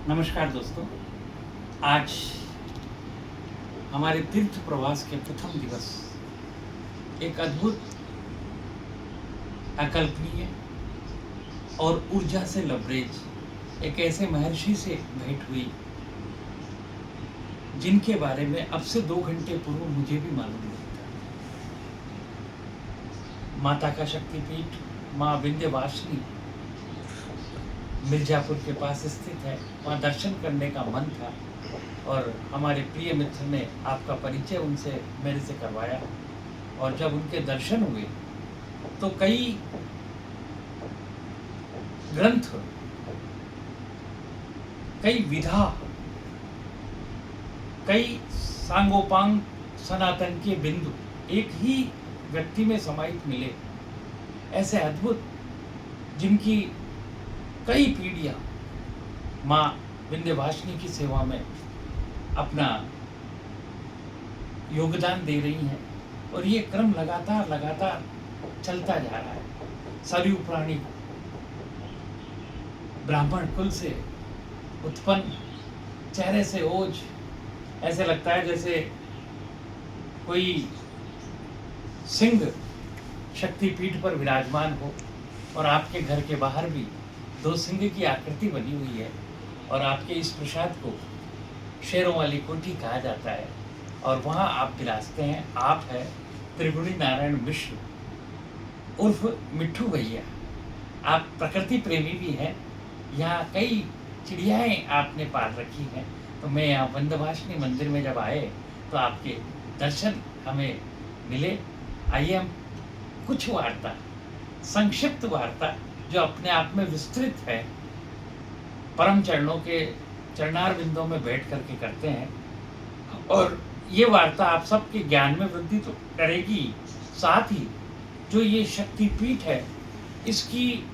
नमस्कार दोस्तों। आज हमारे तीर्थ प्रवास के प्रथम दिवस एक अद्भुत, अकल्पनीय और ऊर्जा से लबरेज एक ऐसे महर्षि से भेंट हुई जिनके बारे में अब से 2 घंटे पूर्व मुझे भी मालूम नहीं था। माता का शक्तिपीठ माँ विंध्यवासिनी मिर्जापुर के पास स्थित है। वहाँ दर्शन करने का मन था और हमारे प्रिय मित्र ने आपका परिचय उनसे मेरे से करवाया, और जब उनके दर्शन हुए तो कई ग्रंथ, कई विधा, कई सांगोपांग सनातन के बिंदु एक ही व्यक्ति में समाहित मिले। ऐसे अद्भुत जिनकी कई पीढ़ियां माँ विंध्यवासिनी की सेवा में अपना योगदान दे रही हैं, और ये क्रम लगातार चलता जा रहा है। सरयू प्राणी ब्राह्मण कुल से उत्पन्न, चेहरे से ओज, ऐसे लगता है जैसे कोई सिंह शक्तिपीठ पर विराजमान हो, और आपके घर के बाहर भी 2 सिंह की आकृति बनी हुई है, और आपके इस प्रसाद को शेरों वाली कोठी कहा जाता है, और वहाँ आप विराजते हैं। आप है त्रिगुणी नारायण मिश्र उर्फ मिट्ठू भैया। आप प्रकृति प्रेमी भी हैं। यहाँ कई चिड़ियाएँ आपने पाल रखी हैं। तो मैं यहाँ विंध्यवासिनी मंदिर में जब आए तो आपके दर्शन हमें मिले। आइए हम कुछ वार्ता, संक्षिप्त वार्ता जो अपने आप में विस्तृत है, परम चरणों के चरणार बिंदों में बैठ करके करते हैं, और ये वार्ता आप सबके ज्ञान में वृद्धि तो करेगी, साथ ही जो ये शक्तिपीठ है इसकी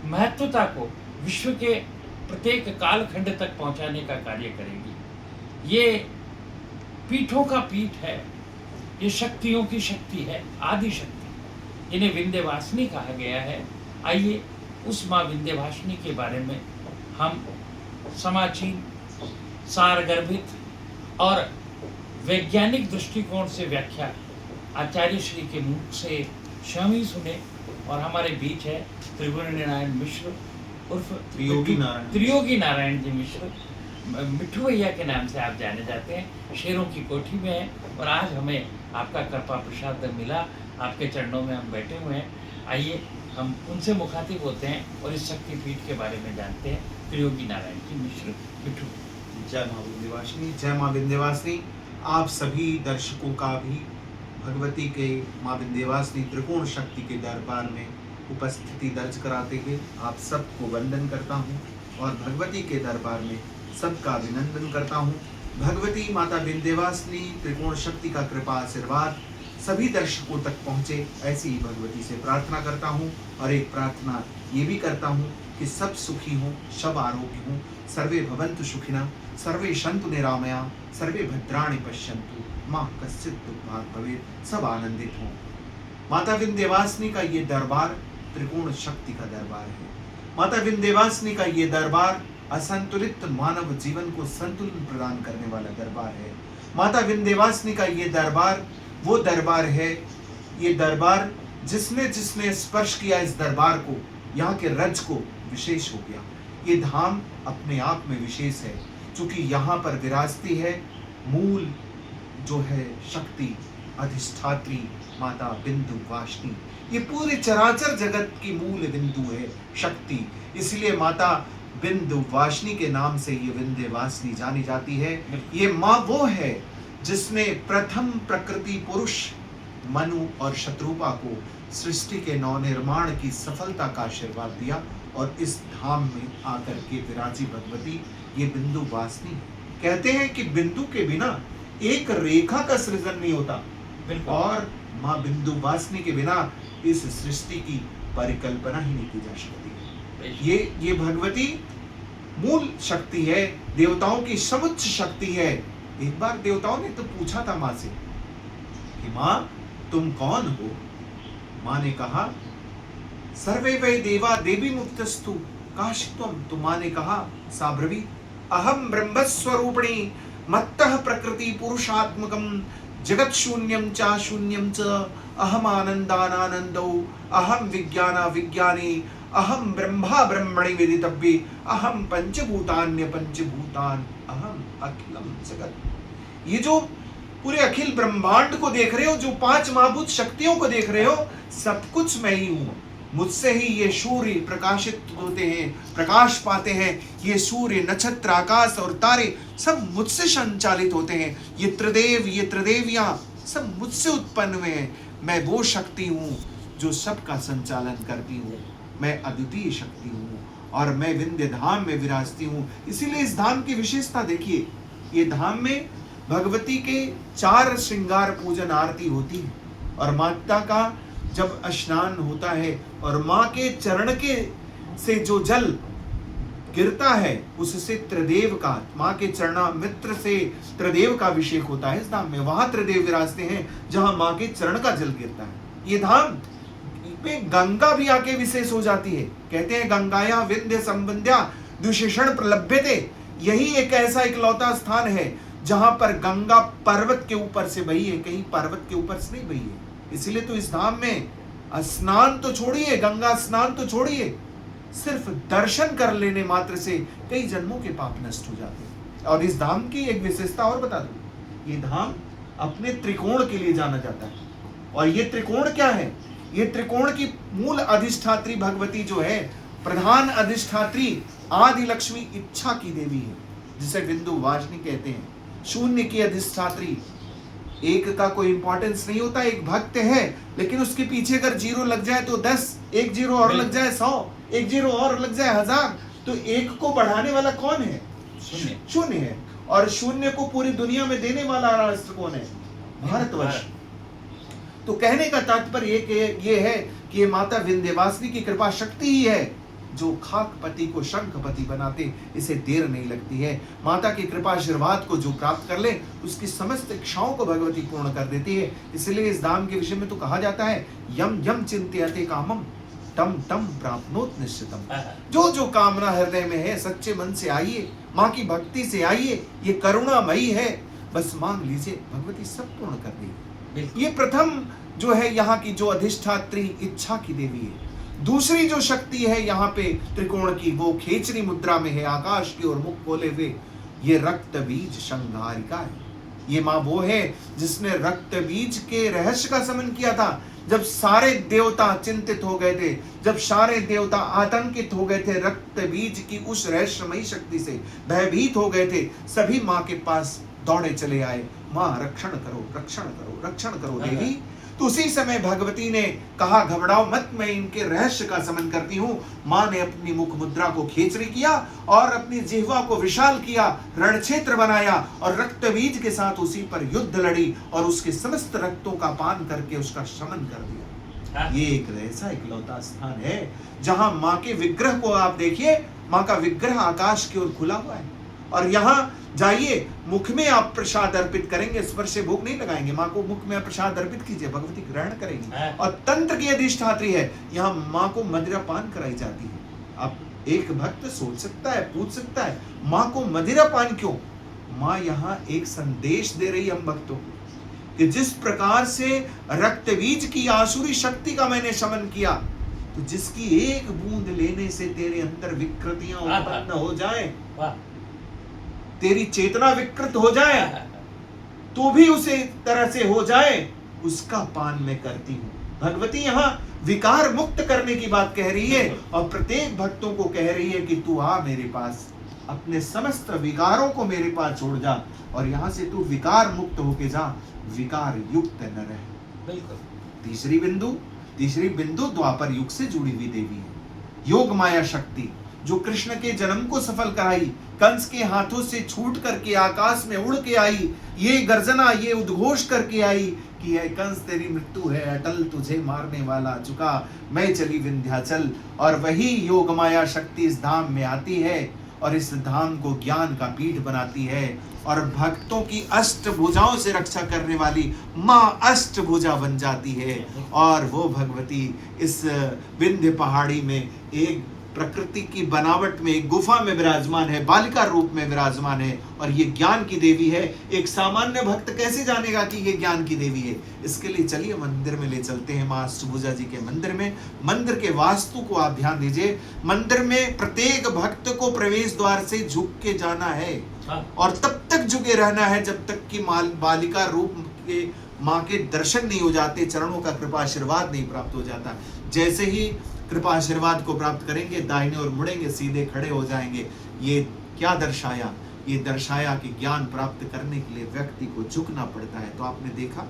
महत्वता को विश्व के प्रत्येक कालखंड तक पहुंचाने का कार्य करेगी। ये पीठों का पीठ है, ये शक्तियों की शक्ति है, आदि शक्ति, इन्हें विंध्यवासिनी कहा गया है। आइए उस माँ विंध्यवासिनी के बारे में हम समाचीन, सारगर्भित और वैज्ञानिक दृष्टिकोण से व्याख्या आचार्य श्री के मुख से स्वयं ही सुने। और हमारे बीच है त्रिगुणी नारायण मिश्र उर्फ त्रियोगी नारायण जी मिश्र, मिट्ठू भैया के नाम से आप जाने जाते हैं। शेरों की कोठी में है, और आज हमें आपका कृपा प्रसाद मिला, आपके चरणों में हम बैठे हुए हैं। आइए हम उनसे मुखातिब होते हैं और इस शक्तिपीठ के बारे में जानते हैं। त्रियोगी नारायण जी मिश्र, मिट्ठू। जय माँ विंध्यवासिनी, जय माँ विंध्यवासिनी। आप सभी दर्शकों का भी भगवती के माँ विंध्यवासिनी त्रिकोण शक्ति के दरबार में उपस्थिति दर्ज कराते हुए आप सबको वंदन करता हूँ, और भगवती के दरबार में सबका अभिनंदन करता हूँ। भगवती माता विंध्यवासिनी त्रिकोण शक्ति का कृपा आशीर्वाद सभी दर्शकों तक पहुँचे, ऐसी ही भगवती से प्रार्थना करता हूँ। और एक प्रार्थना ये भी करता हूँ कि सब सुखी हों, सब आरोग्य हों, सर्वे भवन्तु सुखिनः, सर्वे सन्तु निरामया, सर्वे भद्राणि पश्यन्तु, माँ कश्चित् दुःखभाग् भवेत्, सब आनंदित हों। माता विंध्यवासिनी का ये दरबार त्रिकोण शक्ति का दरबार है। माता विंध्यवासिनी का ये दरबार असंतुलित मानव जीवन को संतुलन प्रदान करने वाला दरबार है। माता विंध्यवासिनी का ये दरबार वो दरबार है, ये दरबार जिसने जिसने स्पर्श किया इस दरबार को, यहाँ के रज को विशेष हो गया। ये धाम अपने आप में विशेष है, क्योंकि यहाँ पर विराजती है मूल जो है शक्ति अधिष्ठात्री माता विंध्यवासिनी। ये पूरे चराचर जगत की मूल बिंदु है शक्ति, इसलिए माता विंध्यवासिनी के नाम से ये विंध्यवासिनी जानी जाती है। ये माँ वो है जिसने प्रथम प्रकृति पुरुष मनु और शत्रुपा को सृष्टि के नवनिर्माण की सफलता का आशीर्वाद दिया, और इस धाम में आकर के विराजी भगवती ये विंध्यवासिनी। कहते हैं कि बिंदु के बिना एक रेखा का सृजन नहीं होता, और माँ विंध्यवासिनी के बिना इस सृष्टि की परिकल्पना ही नहीं की जा सकती। ये भगवती मूल शक्ति है, देवताओं की सर्वोच्च शक्ति है। एक बार देवताओं ने तो पूछा था माँ से कि माँ तुम कौन हो? माँ ने कहा सर्वे वै देवा देवी मुक्तस्तु काश तुम। तो माँ ने कहा साब्रवी अहम ब्रह्मस्वरूपिणी मत्तः प्रकृति पुरुषात्मकम जगत शून्यम च शून्यम च अहम आनंदानानंदो अहम विज्ञाना विज्ञानी अहम ब्रह्मा ब्रह्मणि वेदितव्ये अहम पंचभूतान्य पंचभूतान अहम अखिलम जगत। ये जो पूरे अखिल ब्रह्मांड को देख रहे हो, जो पांच महाभूत शक्तियों को देख रहे हो, सब कुछ मैं ही हूं। मुझसे ही ये सूर्य प्रकाशित होते हैं, प्रकाश पाते हैं। ये सूर्य, नक्षत्र, आकाश और तारे सब मुझसे संचालित होते हैं। ये त्रिदेव, ये त्रिदेवियां सब मुझसे उत्पन्न हुए हैं। मैं वो शक्ति हूं जो सबका संचालन करती हूं। मैं अद्वितीय शक्ति हूं और मैं विंध्य धाम में विराजती हूं। इसीलिए इस धाम की विशेषता देखिए, ये धाम में भगवती के 4 श्रृंगार पूजन आरती होती है और माता का जब स्नान होता है और माँ के चरण के से जो जल गिरता है उससे त्रिदेव का, माँ के चरणामृत से त्रिदेव का अभिषेक होता है इस धाम में। वहां त्रिदेव विराजते हैं जहां माँ के चरण का जल गिरता है। ये धाम पे गंगा भी आके विशेष हो जाती है। कहते हैं गंगाया विंध्य संबंध्या द्विशेषण प्रलभ्यते। यही एक ऐसा इकलौता स्थान है जहां पर गंगा पर्वत के ऊपर से बही है, कहीं पर्वत के ऊपर से नहीं बही है। इसलिए तो इस धाम में स्नान तो छोड़िए, गंगा स्नान तो छोड़िए, सिर्फ दर्शन कर लेने मात्र से कई जन्मों के पाप नष्ट हो जाते हैं। और इस धाम की एक विशेषता और बता दूं, ये धाम अपने त्रिकोण के लिए जाना जाता है। और ये त्रिकोण क्या है? ये त्रिकोण की मूल अधिष्ठात्री भगवती जो है, प्रधान अधिष्ठात्री आदि लक्ष्मी इच्छा की देवी है, जिसे विंध्यवासिनी कहते हैं। शून्य की अधिष्ठात्री, एक का कोई इंपॉर्टेंस नहीं होता। एक भक्त है लेकिन उसके पीछे अगर जीरो लग जाए तो 10, एक जीरो और लग जाए 100, एक जीरो और लग जाए 1000, तो एक को बढ़ाने वाला कौन है? शून्य है। और शून्य को पूरी दुनिया में देने वाला राष्ट्र कौन है? भारतवर्ष। तो कहने का तात्पर्य ये है कि ये माता विंध्यवासिनी की कृपा शक्ति ही है जो खाकपति को शंखपति बनाते, इसे देर नहीं लगती है। माता की कृपा आशीर्वाद को जो प्राप्त कर ले उसकी समस्त इच्छाओं को भगवती पूर्ण कर देती है। इसलिए इस धाम के विषय में तो कहा जाता है, यम यम चिंतयते कामम तम तम प्राप्नोत निश्चितम। जो जो कामना हृदय में है सच्चे मन से आइए, माँ की भक्ति से आइए, ये करुणामयी है, बस मांग लीजिए, भगवती सब पूर्ण कर देगी। ये प्रथम जो है यहाँ की जो अधिष्ठात्री इच्छा की देवी है। दूसरी जो शक्ति है यहाँ पे त्रिकोण की, वो खेचरी मुद्रा में है, आकाश की ओर मुख खोले हुए। ये रक्त बीज संहारिका है। ये माँ वो है जिसने रक्त बीज के रहस्य का समन किया था। जब सारे देवता चिंतित हो गए थे, जब सारे देवता आतंकित हो गए थे, रक्त बीज की उस रहस्यमयी शक्ति से भयभीत हो गए थे, सभी माँ के पास दौड़े चले आए, माँ रक्षण करो, रक्षण करो, रक्षण करो देवी। तो उसी समय भगवती ने कहा, घबराओ मत, मैं इनके रहस्य का समन करती हूँ। माँ ने अपनी मुख मुद्रा को खेचरी किया और अपनी जिह्वा को विशाल किया, रणक्षेत्र बनाया और रक्त बीज के साथ उसी पर युद्ध लड़ी और उसके समस्त रक्तों का पान करके उसका शमन कर दिया। ये एक ऐसा इकलौता स्थान है जहां माँ के विग्रह को आप देखिए, माँ का विग्रह आकाश की ओर खुला हुआ है। और यहाँ जाइए, मुख में आप प्रसाद अर्पित करेंगे, स्पर्श से भोग नहीं लगाएंगे, माँ को मुख में प्रसाद अर्पित कीजिए, भगवती ग्रहण करेंगी। और तंत्र की अधिष्ठात्री है, यहाँ माँ को मदिरा पान कराई जाती है। अब एक भक्त सोच सकता है, पूछ सकता है, माँ को मदिरा पान क्यों? माँ यहाँ एक संदेश दे रही हम भक्तों को कि जिस प्रकार से रक्त बीज की आसुरी शक्ति का मैंने शमन किया, तो जिसकी एक बूंद लेने से तेरे अंदर विकृतियां उत्पन्न हो जाए, तेरी चेतना विकृत हो जाए, तो भी उसे तरह से हो जाए, उसका पान मैं करती हूँ। भगवती यहाँ विकार मुक्त करने की बात कह रही है और प्रत्येक भक्तों को कह रही है कि तू आ मेरे पास, अपने समस्त विकारों को मेरे पास छोड़ जा और यहाँ से तू विकार मुक्त होके जा, विकार युक्त न रहे। बिल्कुल। तीसरी बिंदु द्वापर युग से जुड़ी हुई देवी है, योग माया शक्ति, जो कृष्ण के जन्म को सफल कराई, कंस के हाथों से छूट करके आकाश में उड़ के आई, ये गर्जना, ये उद्घोष करके आई कि है कंस तेरी मृत्यु है, अटल तुझे मारने वाला चुका, मैं चली विंध्याचल। और वही योग माया शक्ति इस धाम में आती है और इस धाम को ज्ञान का पीठ बनाती है और भक्तों की अष्टभुजाओं से रक्षा करने वाली माँ अष्टभुजा बन जाती है। और वो भगवती इस विंध्य पहाड़ी में एक प्रकृति की बनावट में एक गुफा में विराजमान है, बालिका रूप में विराजमान है और ये ज्ञान की देवी है। एक सामान्य भक्त कैसे जानेगा कि ये ज्ञान की देवी है? इसके लिए चलिए मंदिर में ले चलते हैं, मां अष्टभुजा जी के मंदिर में। मंदिर के वास्तु को आप ध्यान दीजिए। मंदिर में प्रत्येक भक्त को प्रवेश द्वार से झुक के जाना है और तब तक झुके रहना है जब तक कि बालिका रूप के माँ के दर्शन नहीं हो जाते, चरणों का कृपा आशीर्वाद नहीं प्राप्त हो जाता। जैसे ही कृपा आशीर्वाद को प्राप्त करेंगे, दाहिने ओर मुड़ेंगे, सीधे खड़े हो जाएंगे। ये क्या दर्शाया? ये दर्शाया कि ज्ञान प्राप्त करने के लिए व्यक्ति को झुकना पड़ता है। तो आपने देखा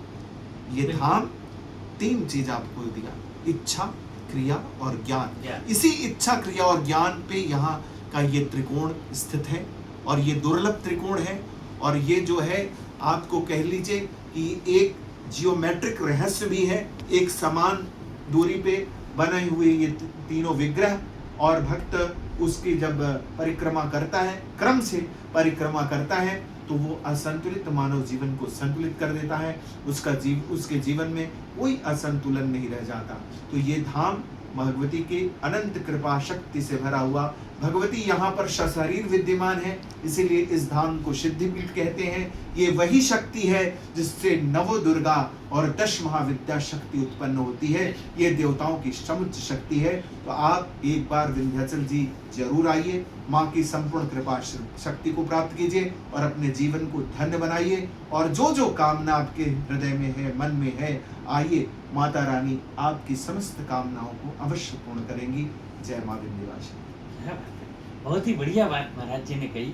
ये धाम 3 चीज आपको दिया, इच्छा, क्रिया और ज्ञान। इसी इच्छा, क्रिया और ज्ञान पे यहाँ का ये त्रिकोण स्थित है और ये दुर्लभ त्रिकोण है। और ये जो है आपको कह लीजिए कि एक जियोमेट्रिक रहस्य भी है। एक समान दूरी पे बने हुए ये तीनों विग्रह और भक्त उसकी जब परिक्रमा करता है, क्रम से परिक्रमा करता है, तो वो असंतुलित मानव जीवन को संतुलित कर देता है। उसके जीवन में कोई असंतुलन नहीं रह जाता। तो ये धाम भगवती के अनंत कृपा शक्ति से भरा हुआ, भगवती यहाँ पर सशरीर विद्यमान है, इसीलिए इस धाम को सिद्धिपीठ कहते हैं। ये वही शक्ति है जिससे नव दुर्गा और 10 महाविद्या शक्ति उत्पन्न होती है। ये देवताओं की समुच्च शक्ति है। तो आप एक बार विंध्याचल जी जरूर आइए, माँ की संपूर्ण कृपा शक्ति को प्राप्त कीजिए और अपने जीवन को धन्य बनाइए। और जो जो कामना आपके हृदय में है, मन में है, आइए, माता रानी आपकी समस्त कामनाओं को अवश्य पूर्ण करेंगी। जय माँ विंध्यवासिनी। बहुत ही बढ़िया बात महाराज जी ने कही।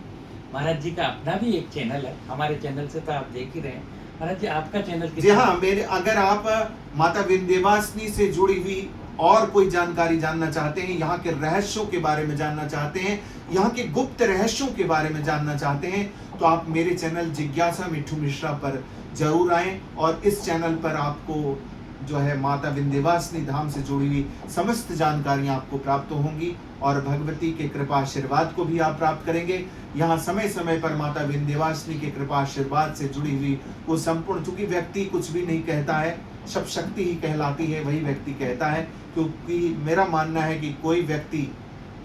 महाराज जी का अपना भी एक चैनल है, हमारे चैनल से तो आप देख ही रहे हैं। महाराज जी आपका चैनल जी हाँ, मेरे अगर आप माता विंध्यवासिनी से जुड़ी हुई और कोई जानकारी जानना चाहते हैं, यहाँ के रहस्यों के बारे में जानना चाहते हैं, यहाँ के गुप्त रहस्यों के बारे में जानना चाहते हैं, तो आप मेरे चैनल जिज्ञासा मिट्ठू मिश्रा पर जरूर आएं। और इस चैनल पर आपको जो है माता विंध्यवासिनी धाम से जुड़ी हुई समस्त जानकारियां आपको प्राप्त होंगी और भगवती के कृपा आशीर्वाद को भी आप प्राप्त करेंगे। यहाँ समय समय पर माता विंध्यवासिनी के कृपा आशीर्वाद से जुड़ी हुई वो संपूर्ण, चूंकि व्यक्ति कुछ भी नहीं कहता है, सब शक्ति ही कहलाती है, वही व्यक्ति कहता है। क्योंकि मेरा मानना है कि कोई व्यक्ति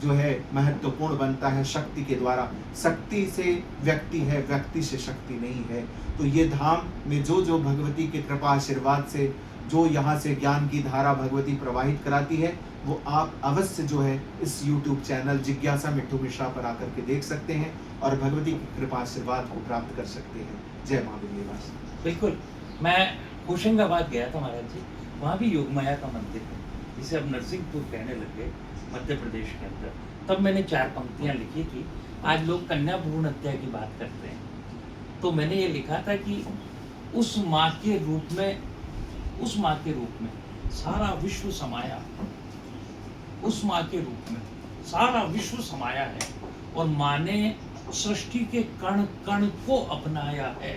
जो है महत्वपूर्ण बनता है शक्ति के द्वारा। शक्ति से व्यक्ति है, व्यक्ति से शक्ति नहीं है। तो ये धाम में जो जो भगवती के कृपा आशीर्वाद से जो यहाँ से ज्ञान की धारा भगवती प्रवाहित कराती है, वो आप अवश्य जो है इस YouTube चैनल जिज्ञासा मिट्ठू मिश्रा पर आकर के देख सकते हैं और भगवती की कृपा आशीर्वाद को प्राप्त कर सकते हैं। जय माँ विंध्यवासिनी। बिल्कुल। मैं होशंगाबाद गया था महाराज जी, वहाँ भी योगमाया का मंदिर है, जिसे अब नरसिंहपुर कहने लग गए, मध्य प्रदेश के अंदर। तब मैंने 4 पंक्तियाँ लिखी थी। आज लोग कन्या भ्रूण हत्या की बात करते हैं, तो मैंने ये लिखा था कि उस माँ के रूप में सारा विश्व समाया, उस माँ के रूप में सारा विश्व समाया है और माँ ने सृष्टि के कण कण को अपनाया है।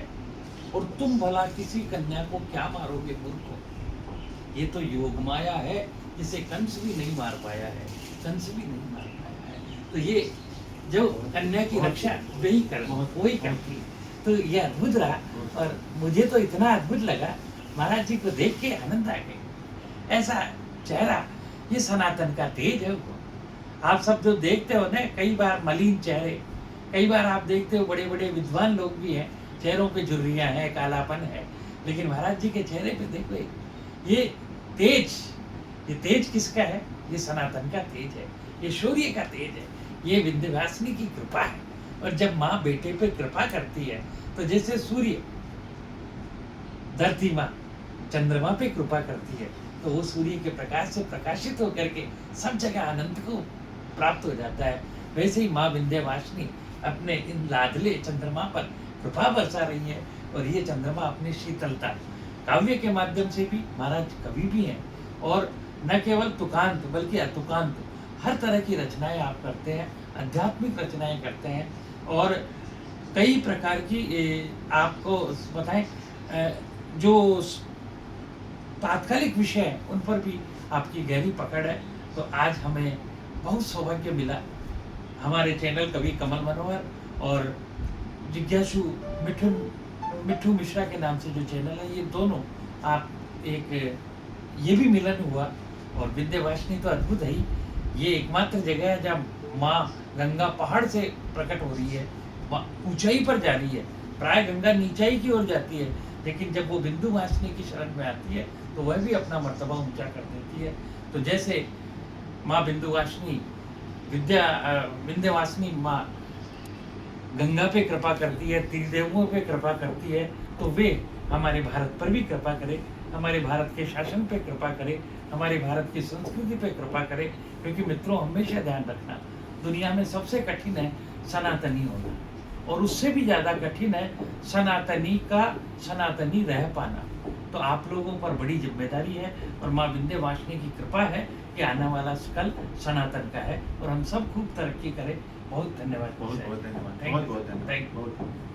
और तुम भला किसी कन्या को क्या मारोगे मूर्ख? ये तो योग माया है जिसे कंस भी नहीं मार पाया है, तो ये जो कन्या की रक्षा वही करती है। तो ये अद्भुत रहा और मुझे तो इतना अद्भुत लगा, महाराज जी को देख के आनंद आ गया। ऐसा चेहरा, ये सनातन का तेज है। आप सब जो देखते हो ना, कई बार मलिन चेहरे, कई बार आप देखते हो बड़े बड़े विद्वान लोग भी हैं, चेहरों पे झुर्रियाँ हैं, कालापन है, लेकिन महाराज जी के चेहरे पे देखो ये तेज किसका है? ये सनातन का तेज है, ये शौर्य का तेज है, ये विंध्यवासिनी की कृपा है। और जब माँ बेटे पे कृपा करती है तो जैसे सूर्य, धरती माँ चंद्रमा पे कृपा करती है, तो वो सूर्य के प्रकाश से प्रकाशित होकर के सब जगह आनंद को प्राप्त हो जाता है। वैसे ही माँ विंध्यवासिनी अपने इन लाडले चंद्रमा पर कृपा बरसा रही है। और ये चंद्रमा अपनी शीतलता, काव्य के माध्यम से भी महाराज कवि भी हैं, और न केवल तुकांत बल्कि अतुकांत हर तरह की रचनाएं आप करते हैं, आध्यात्मिक रचनाएं करते हैं। और कई प्रकार की आपको बताएं, जो तात्कालिक विषय हैं उन पर भी आपकी गहरी पकड़ है। तो आज हमें बहुत सौभाग्य मिला, हमारे चैनल कवि कमल मनोहर और जिज्ञासु मिट्ठू मिश्रा के नाम से जो चैनल है, ये दोनों आप एक ये भी मिलन हुआ। और विंध्यवासिनी तो अद्भुत है ही, ये एकमात्र जगह है जहाँ माँ गंगा पहाड़ से प्रकट हो रही है, ऊंचाई पर जा रही है। प्राय गंगा नीचाई की ओर जाती है, लेकिन जब वो विंध्यवासिनी की शरण में आती है तो वह भी अपना मर्तबा ऊंचा कर देती है। तो जैसे माँ विंध्यवासिनी विंध्यवासिनी माँ गंगा पे कृपा करती है, त्रिदेवों पे कृपा करती है, तो वे हमारे भारत पर भी कृपा करे, हमारे भारत के शासन पे कृपा करे, हमारे भारत की संस्कृति पे कृपा करे। क्योंकि मित्रों, हमेशा ध्यान रखना, दुनिया में सबसे कठिन है सनातनी होना, और उससे भी ज़्यादा कठिन है सनातनी का सनातनी रह पाना। तो आप लोगों पर बड़ी जिम्मेदारी है, और माँ विंध्यवासिनी की कृपा है कि आने वाला कल सनातन का है, और हम सब खूब तरक्की करें। बहुत धन्यवाद। बहुत बहुत धन्यवाद, Thank बहुत you. बहुत धन्यवाद, Thank you. बहुत